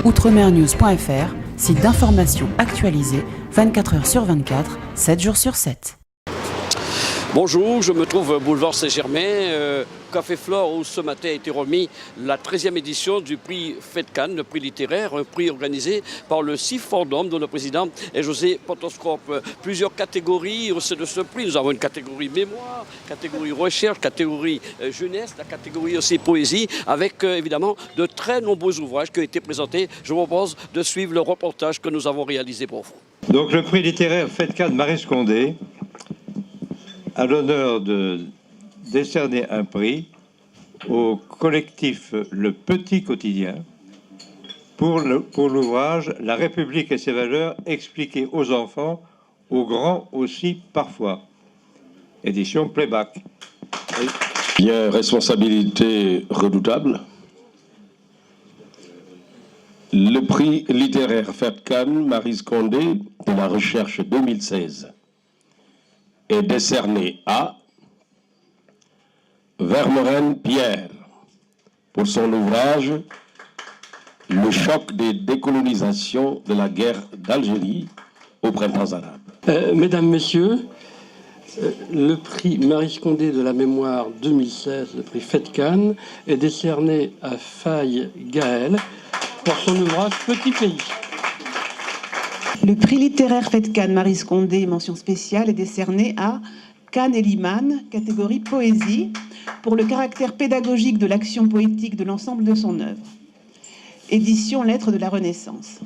outremernews.fr, site d'information actualisé 24 heures sur 24, 7 jours sur 7. Bonjour, je me trouve boulevard Saint-Germain, Café Flore, où ce matin a été remis la 13e édition du prix FEDCAN, le prix littéraire, un prix organisé par le CIFORDOM, dont le président est José Potoscop. Plusieurs catégories au sein de ce prix. Nous avons une catégorie mémoire, catégorie recherche, catégorie jeunesse, la catégorie aussi poésie, avec évidemment de très nombreux ouvrages qui ont été présentés. Je vous propose de suivre le reportage que nous avons réalisé pour vous. Donc le prix littéraire FEDCAN Maryse Condé a l'honneur de décerner un prix au collectif Le Petit Quotidien pour l'ouvrage « La République et ses valeurs expliquées aux enfants, aux grands aussi parfois », édition Playback. Bien, responsabilité redoutable. Le prix littéraire FEDCAN Maryse Condé de la recherche 2016 est décerné à Vermeuren Pierre pour son ouvrage « Le choc des décolonisations de la guerre d'Algérie au printemps arabe ». Mesdames, Messieurs, le prix Maryse Condé de la mémoire 2016, le prix FEDCAN, est décerné à Faye Gaël pour son ouvrage « Petit pays ». Le prix littéraire FEDCAN Maryse Condé, mention spéciale, est décerné à Khan Eliman, catégorie poésie, pour le caractère pédagogique de l'action poétique de l'ensemble de son œuvre. Édition Lettres de la Renaissance.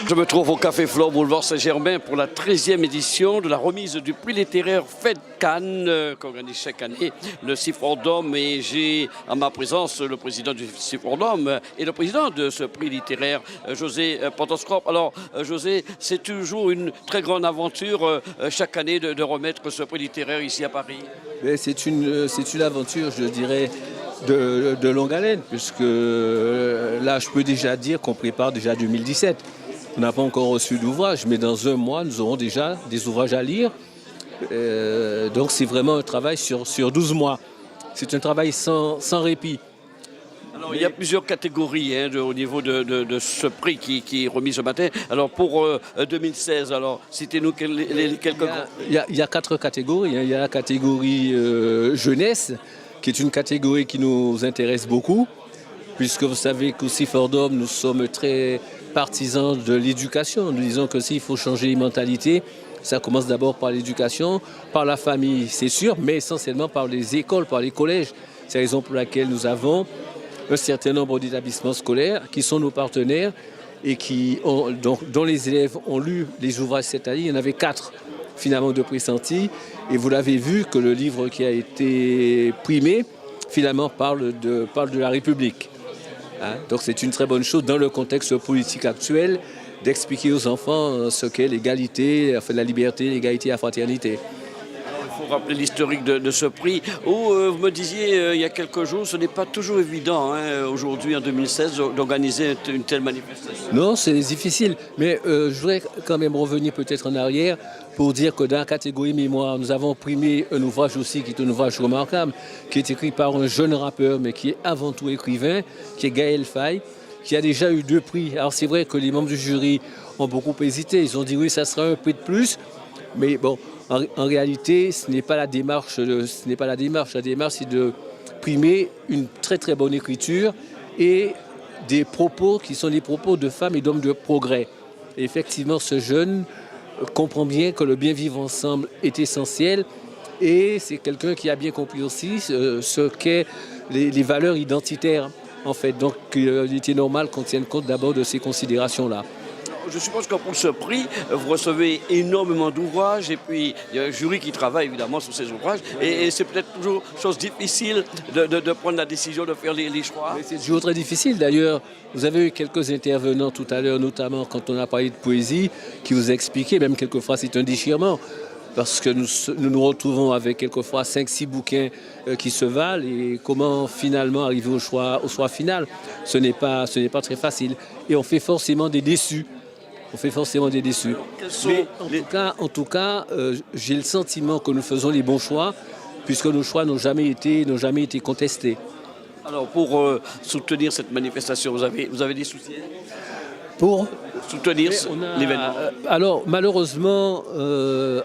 Je me trouve au Café Flore, boulevard Saint-Germain, pour la 13e édition de la remise du prix littéraire FEDCAN, qu'organise chaque année le CIFORDOM. Et j'ai à ma présence le président du CIFORDOM et le président de ce prix littéraire, José Potoscop. Alors, José, c'est toujours une très grande aventure chaque année de remettre ce prix littéraire ici à Paris. C'est une aventure, je dirais, de longue haleine, puisque là, je peux déjà dire qu'on prépare déjà 2017. On n'a pas encore reçu d'ouvrage, mais dans un mois, nous aurons déjà des ouvrages à lire. Donc c'est vraiment un travail sur 12 mois. C'est un travail sans répit. Alors, il y a plusieurs catégories au niveau de ce prix qui est remis ce matin. Alors pour 2016, alors citez-nous quelques... Il y a 4 catégories. Il y a la catégorie jeunesse, qui est une catégorie qui nous intéresse beaucoup, puisque vous savez qu'au CIFORDOM, nous sommes très partisans de l'éducation. Nous disons que s'il faut changer les mentalités, ça commence d'abord par l'éducation, par la famille, c'est sûr, mais essentiellement par les écoles, par les collèges. C'est la raison pour laquelle nous avons un certain nombre d'établissements scolaires qui sont nos partenaires et dont les élèves ont lu les ouvrages cette année. Il y en avait 4 finalement de pressentis. Et vous l'avez vu que le livre qui a été primé, finalement, parle de la République. Donc c'est une très bonne chose dans le contexte politique actuel d'expliquer aux enfants ce qu'est l'égalité, la liberté, l'égalité et la fraternité. Il faut rappeler l'historique de ce prix. Vous me disiez il y a quelques jours, ce n'est pas toujours évident aujourd'hui en 2016 d'organiser une telle manifestation. Non, c'est difficile, mais je voudrais quand même revenir peut-être en arrière pour dire que dans la catégorie mémoire, nous avons primé un ouvrage aussi qui est un ouvrage remarquable, qui est écrit par un jeune rappeur, mais qui est avant tout écrivain, qui est Gaël Faye, qui a déjà eu 2 prix. Alors c'est vrai que les membres du jury ont beaucoup hésité, ils ont dit oui, ça sera un prix de plus, mais bon, en réalité, ce n'est pas la démarche. La démarche, c'est de primer une très très bonne écriture et des propos qui sont des propos de femmes et d'hommes de progrès. Et effectivement, ce jeune comprend bien que le bien vivre ensemble est essentiel et c'est quelqu'un qui a bien compris aussi ce qu'est les valeurs identitaires en fait. Donc il était normal qu'on tienne compte d'abord de ces considérations-là. Je suppose que pour ce prix, vous recevez énormément d'ouvrages et puis il y a un jury qui travaille évidemment sur ces ouvrages et c'est peut-être toujours chose difficile de prendre la décision de faire les choix. C'est toujours très difficile. D'ailleurs, vous avez eu quelques intervenants tout à l'heure, notamment quand on a parlé de poésie, qui vous expliquaient, même quelquefois c'est un déchirement, parce que nous retrouvons avec quelquefois 5-6 bouquins qui se valent et comment finalement arriver au choix final. Ce n'est pas très facile et on fait forcément des déçus. Mais en tout cas, j'ai le sentiment que nous faisons les bons choix, puisque nos choix n'ont jamais été contestés. Alors pour soutenir cette manifestation, vous avez des soutiens Pour soutenir l'événement? Alors malheureusement,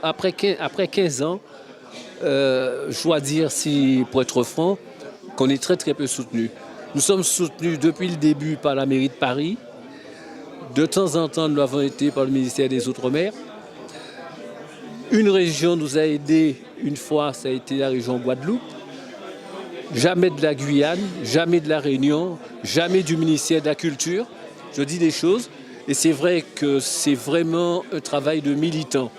après 15 ans, je dois dire, pour être franc, qu'on est très très peu soutenu. Nous sommes soutenus depuis le début par la mairie de Paris. De temps en temps, nous l'avons été par le ministère des Outre-mer. Une région nous a aidés une fois, ça a été la région Guadeloupe. Jamais de la Guyane, jamais de la Réunion, jamais du ministère de la Culture. Je dis des choses et c'est vrai que c'est vraiment un travail de militant.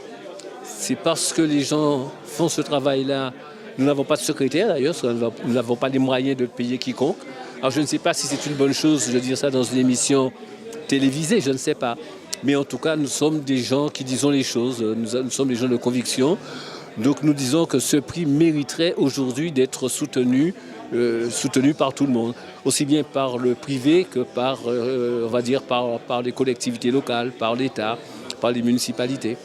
C'est parce que les gens font ce travail-là. Nous n'avons pas de secrétaire d'ailleurs, parce que nous n'avons pas les moyens de payer quiconque. Alors je ne sais pas si c'est une bonne chose de dire ça dans une émission télévisée, je ne sais pas. Mais en tout cas, nous sommes des gens qui disons les choses, nous sommes des gens de conviction. Donc nous disons que ce prix mériterait aujourd'hui d'être soutenu par tout le monde, aussi bien par le privé que par, on va dire, par les collectivités locales, par l'État, par les municipalités.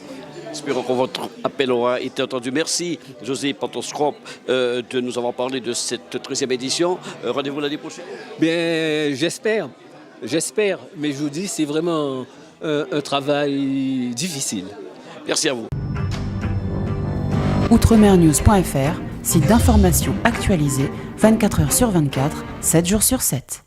Espérons que votre appel aura été entendu. Merci José Pantoscrope de nous avoir parlé de cette 13e édition. Rendez-vous l'année prochaine. Bien, j'espère, mais je vous dis, c'est vraiment un travail difficile. Merci à vous. Outremernews.fr, site d'information actualisé 24 h sur 24, 7 jours sur 7.